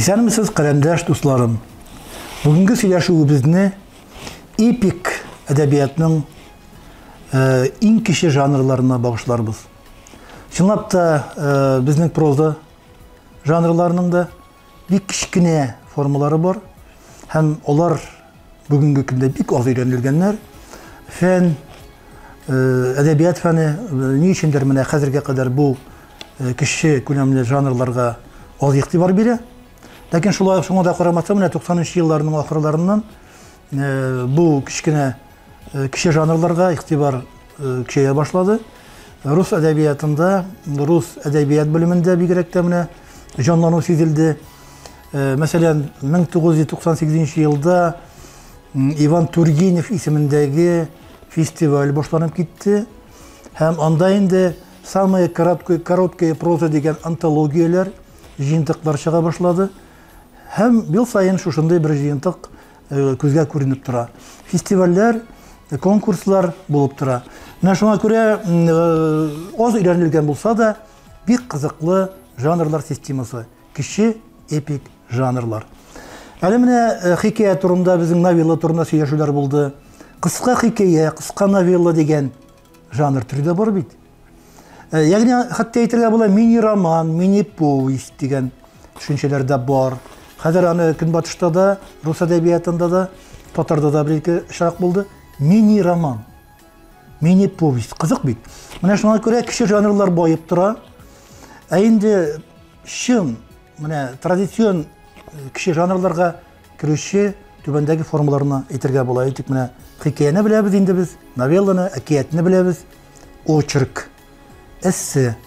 Исәнмесез, каләмдәш дусларым. Бүгенге сөйләшүебезне эпик әдәбиятның иң кече жанрларына багышларбыз. Чынлап та безнең проза жанрларының да бик кичкенә формалары бар һәм алар бүгенге көндә бик аз өйрәнелгәннәр. Фән, әдәбият фәне ни өчендер менә хәзергә кадәр бу кече күләмле жанрларга аз игътибар бирә. Ләкин шуңа да карамастан, менә 90-нчы елларның ахырларыннан бу кече жанрларга игътибар көчәя башлады. Рус әдәбиятында, рус әдәбият белемендә бигрәк тә менә җанлану сизелде. Мәсәлән, 1998 елда Иван Тургенев исемендәге фестиваль башланып китте. Һәм анда инде самая короткая проза дигән антологияләр, җыентыклар чыга башлады. Һәм ел сайын шушындай бер җыентык күзгә күренеп тора. Фестивальләр, конкурслар булып тора. Менә шуңа күрә аз өйрәнелгән булса да, бик кызыклы жанрлар системасы, кече эпик жанрлар. Әле менә хикәя турында, безнең новелла турында сөйләшүләр булды. Кыска хикәя, кыска новелла дигән жанр түрендә бар бит. Ягъни хәтта әйтергә була мини-роман, мини-повесть дигән төшенчәләр дә бар. Хәзер аны Көнбатышта да, рус әдәбиятында да, татарда да бер-ике очрак булды. Мини-роман, мини-повесть. Кызык бит. Менә шуңа күрә кече жанрлар байып тора. Ә инде чын, менә традицион кече жанрларга керүче түбәндәге формаларны әйтергә була. Әйтик, менә хикәяне беләбез инде без, новелланы, әкиятне беләбез, очерк, эссе.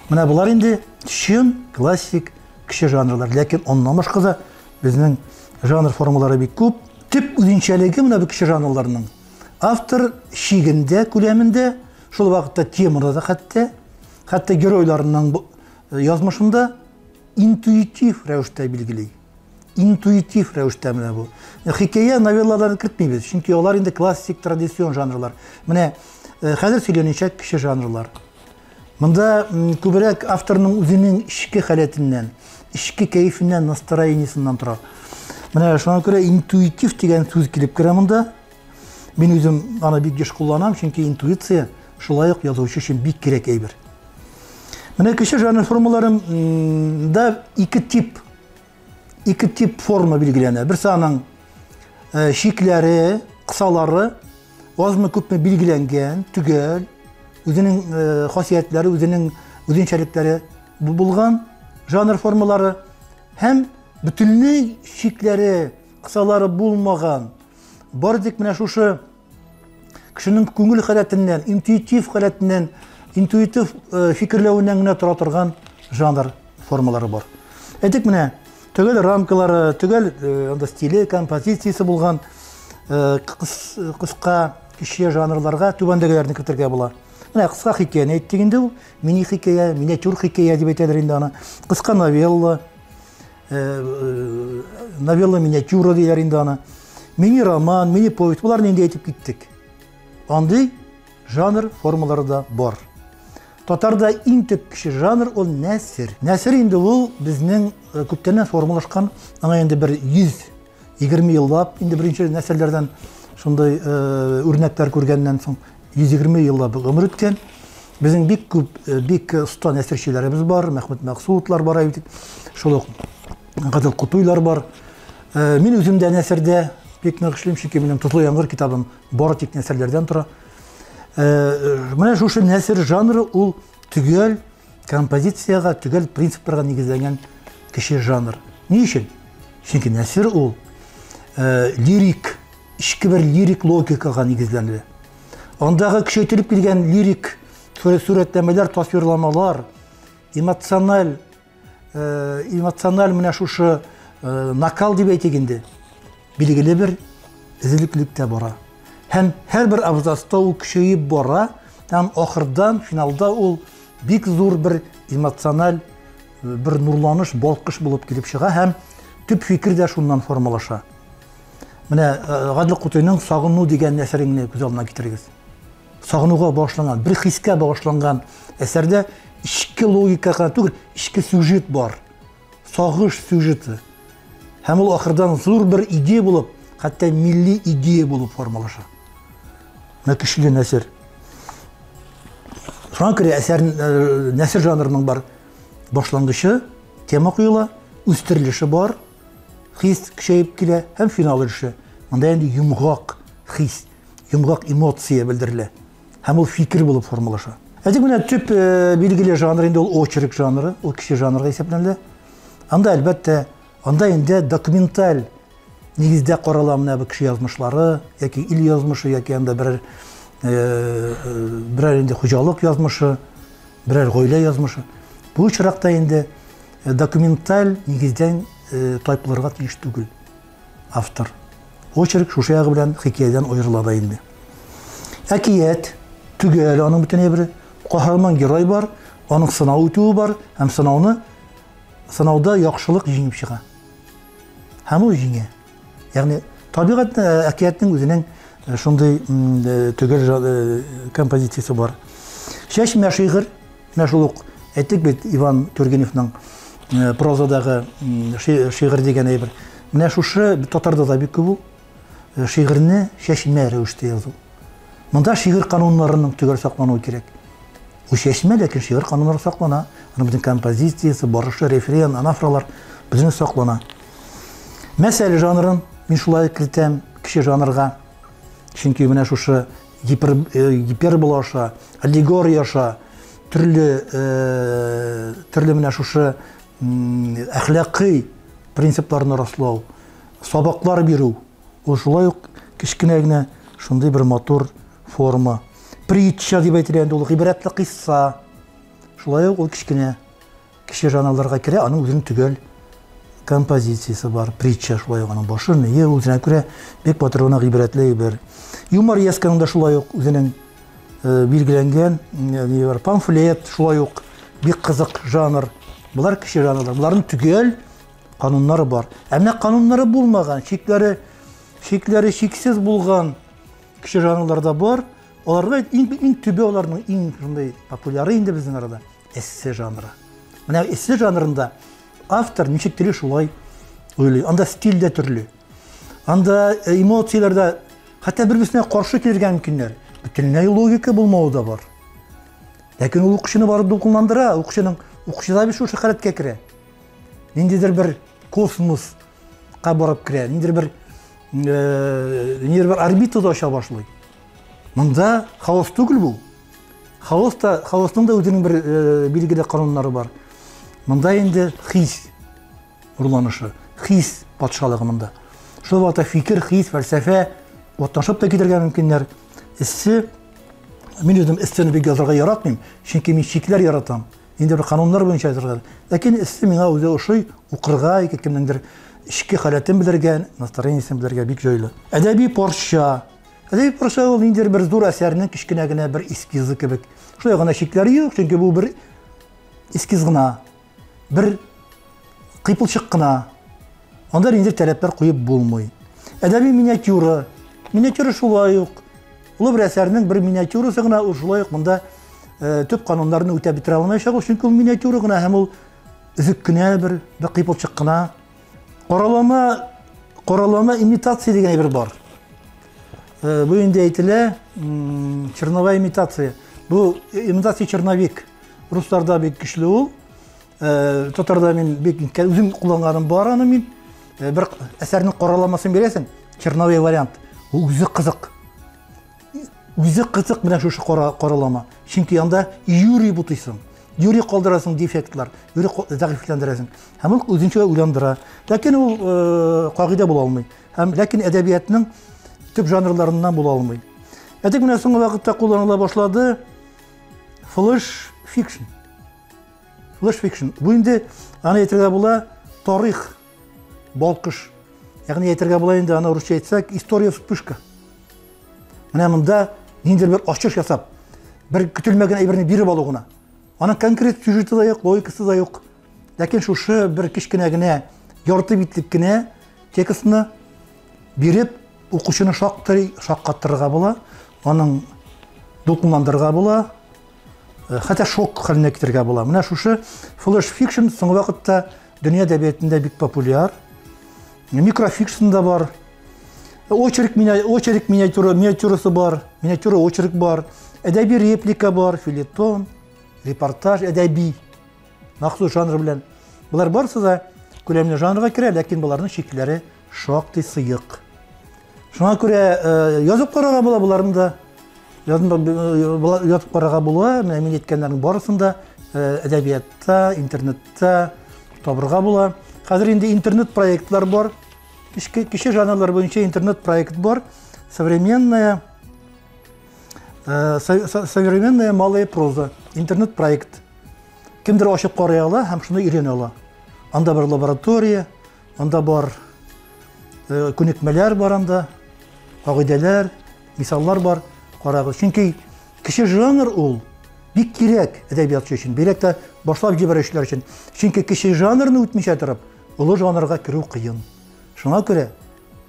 Менә булар инде чын классик кече жанрлар. Ләкин оннан башка да безнең жанр формалары бик күп. Төп үзенчәлеге менә бу кече жанрларның. Автор шигендә, күләмендә, шул вакытта темада да хәтта геройларның язмышында интуитив рәвештә билгели. Интуитив рәвештә менә бу. Хикәя, новеллаларны кертмибез, чөнки алар инде классик, традицион жанрлар. Менә хәзер сөйләнәчәк кече жанрлар. Монда күбрәк авторның үзенең ичке халәтеннән, ичке кәефеннән, настроениесеннән тора. Менә шуңа күрә интуитив дигән сүз килеп керә монда. Мин үзем аны бик еш кулланам, чөнки интуиция шулай ук язучы өчен бик кирәк әйбер. Менә кече жанр формаларында ике тип форма билгеләнә. Берсе аның шикләре, кысалары, азмы күпме билгеләнгән, түгел, үзенең хасиятләре, үзенең үзенчәлекләре булган жанр формалары, һәм бөтенләй шикләре, кысалары булмаган, бардык менә шушы кешенең күңел халәтеннән, интуитив халәтеннән, интуитив фикерләвеннән генә тора торган жанр формалары бар. Әйтик, менә түгел рамкалары, түгел анда стиле, композициясе булган кыска кече жанрларга түбәндәгеләрне кертергә була. Менә кыска хикәяне әйттек инде, ул мини хикәя, миниатюр хикәя дип әйтәләр инде аны. Кыска новелла, новелла миниатюра диләр инде аны. Мини-роман, мини-повесть, буларны инде әйтеп киттек. Андый жанр формалары да бар. Татарда иң төп кече жанр ул нәсер. Нәсер инде ул безнең күптәннән формалашкан, аңа инде бер 120 еллап, инде беренче нәселләрдән шундай үрнәкләр күргәннән соң 120 еллап гомер үткән. Безнең бик күп, бик оста нәсерчеләребез бар, Мәхмүд Мәксудлар бар, әйтик, шул ук Гадел Кутуйлар бар. Мин үзем дә нәсердә бик нык эшлим, чөнки минем Тозлы яңгыр китабым бары тик нәсерләрдән тора. Менә шушы нәсер жанры ул түгел композицияга, түгел принципларга нигезләнгән кече жанр. Ни өчен? Чөнки нәсер ул лирик, ичке бер лирик логикага нигезләнә. Андагы көчәйтелеп килгән лирик сурәтләмәләр, тасвирламалар, эмоциональ менә шушы накал дип әйтик инде, билгеле бер эзлеклектә бара. Һәм һәрбер абзацта ул көчәеп бара, һәм ахырдан, финалда ул бик зур бер эмоциональ, бер нурланыш, балкыш булып килеп чыга, һәм төп фикер дә шуннан формалаша. Менә Гадел Кутуйның «Сагыну» дигән әсәренне күз алдына китерегез. Сагынуга башланган, бер хискә башланган әсәрдә ичке логикага түгел, ичке сюжет бар. Сагыш сюжеты. Һәм ул ахырдан зур бер идея булып, хәтта милли идея булып формалаша. Кешеле нәсер. Шуңа күрә нәсер жанрының бар башлангычы, тема куела, үстерелеше бар, хис көчәеп килә һәм финал өлеше. Монда инде йомгак хис, йомгак эмоция белдерелә. Һәм ул фикер булып формалаша. Әйтик менә төп билгеле жанр инде ул очерк жанры, ул кеше жанрга исәпләнелә. Анда әлбәттә, анда инде документаль нигездә карала менә бу кеше язмышлары, яки ил язмышы, яки анда берәр инде хуҗалык язмышы, берәр гаилә язмышы. Бу очракта инде документаль нигездән тайпылырга тиеш түгел автор. Очерк шушы ягы белән хикәядән аерыла да инде. Әкият түгел, аның бөтен бер каһарман герой бар, аның сынау үтүе бар, һәм сынауда яхшылык җиңеп чыга. Һәм ул җиңә. Ягъни табигать әкиятның үзенең шундый түгел композициясе бар. Шәшмә шигырь, шул ук әйтик бит Иван Тургеневның прозадагы шигырь дигән әйбер. Менә шушы татарда да бик күп шигырьне шәшмә рәвештә язу. Монда шигырь кануннарының түгел саклануы кирәк. У шәшмә, ләкин шигырь кануннары саклана. Аның бүтән композициясе, барышы, рефрен, анафралар безнең саклана. Мәсәл жанрын мин шулай кертәм кеше жанрга. Чөнки менә шушы гипербола аша, аллегория аша, төрле менә шушы әхлакый принципларны раслау, сабаклар бирү. Ул шулай ук кичкенә генә шундый бер матур форма. Притча дип әйтелә инде ул гыйбрәтле кисса. Шулай ук ул кичкенә кеше жанрларга керә, аның үзенең түгел композициясе бар. Притча шулай ук аның башы, ние үзенә күрә бик батырына гыйбрәтле бер. Юмор ясканында шулай ук үзенең билгеләнгән, памфлет шулай ук бик кызык жанр. Булар кеше жанрлар, буларның түгел кануннары бар. Әмма кануннары булмаган, шикләре шиксез булган кеше жанрларда бар. Аларга иң төбе аларның иң шундый популяры инде безнең арада эссе жанры. Менә эссе жанрында автор ничек теле шулай уйлый. Анда стиль дә төрле. Анда эмоцияларда хәтта бер-берсенә каршы килергән мөмкиннәр. Бөтенләй логика булмауы да бар. Ләкин ул укучыны барып дулкынландыра, укучыда бит шушы хәләткә керә. Ниндидер бер космоска барып керә, ниндидер бер орбитада аша башлый. Монда хаос түгел бу. Хаосның да үзенең бер билгеле кануннары бар. Монда инде хис урланышы, хис патшалыгы монда. Шул вакытта фикер, хис, фәлсәфә ваташып та китергән мөмкиннәр. Мин үзем эссене бик язарга яратмыйм, чөнки мин шикләр яратам. Инде бер кануннар буенча язарга. Ләкин эссе миңа үзе ошый укырга, кемнеңдер ички халатын белергән, настроениесен белергә бик җайлы. Әдәби парча ул инде бер зур әсәрнең кичкенә генә бер эскизы кебек. Шулай гына шикләре юк, чөнки бу бер эскиз гына, бер кыйпылчык кына. Анда инде таләпләр куеп булмый. Әдәби миниатюра шулай ук. Ул бер әсәрнең бер миниатюрасы гына, ул шулай ук монда төп кануннарны үтә бетерә алмаячак, чөнки ул миниатюра гына һәм ул үзек кенә бер кыйпылчык кына. Коралама имитация дигән бер бар. Бу инде әйтелә, черновая имитация. Бу имитация черновик. Русларда бик көчле ул. Татарда мин бик үзем кулланганым бар аны мин. Бер әсәрнең кораламасын бирәсең, черновой вариант. Ул үзе кызык. Үзе кызык менә шушы коралама. Чөнки анда юри бутыйсың. Юри калдырасың дефектлар, юри зәгыйфләндерәсең. Һәм ул үзенчә уйландыра. Ләкин ул кагыйдә була алмый. Һәм ләкин әдәбиятның төп жанрларыннан була алмый. Әйтик менә соңгы вакытта кулланыла башлады flash fiction. Бу инде аны әйтергә була тарих, балкыш. Ягъни әйтергә була инде аны русча әйтсәк, история вспышка. Менә монда ниндидер бер ачыш ясап, бер көтелмәгән әйберне биреп алу гына. Аның конкрет сюжеты да юк, логикасы да юк. Ләкин шушы бер кичкенә генә ярты битлек кенә текстны биреп укучыны шаккаттырырга була, аның дулкынландырырга була, хәтта шок хәленә китергә була. Менә шушы flash fiction соңгы вакытта дөнья әдәбиятында бик популяр. микрофикшн да бар, очерк миниатюрасы бар, миниатюра очерк бар, әдәби реплика бар, филетон, репортаж, әдәби, махсус жанр белән. Булар барысы да күләмле жанрга керә, ләкин буларның шикләре шактый сыек. Шуңа күрә язып карарга була буларны да. Язып карарга була, мин әйткәннәрнең барысында әдәбиятта, интернетта табырга була. Хәзер инде интернет проектлар бар. Кече жанрлар буенча интернет проект бар. Современная малая проза. Интернет проект. Кемдер ачып карый ала һәм шуны өйрәнә ала. Анда бар лаборатория, анда бар күнекмәләр бар анда, кагыйдәләр, мисаллар бар. Карагыз. Чөнки кече жанр ул бик кирәк әдәбиятчы өчен, бигрәк тә башлап җибәрүчеләр өчен. Чөнки кече жанрны үтмичә торып, олы жанрга керү кыен. Шуңа күрә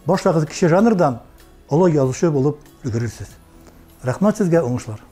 башлагыз кече жанрдан олы язучы булып өлгерерсез. Рәхмәт сезгә, уңышлар.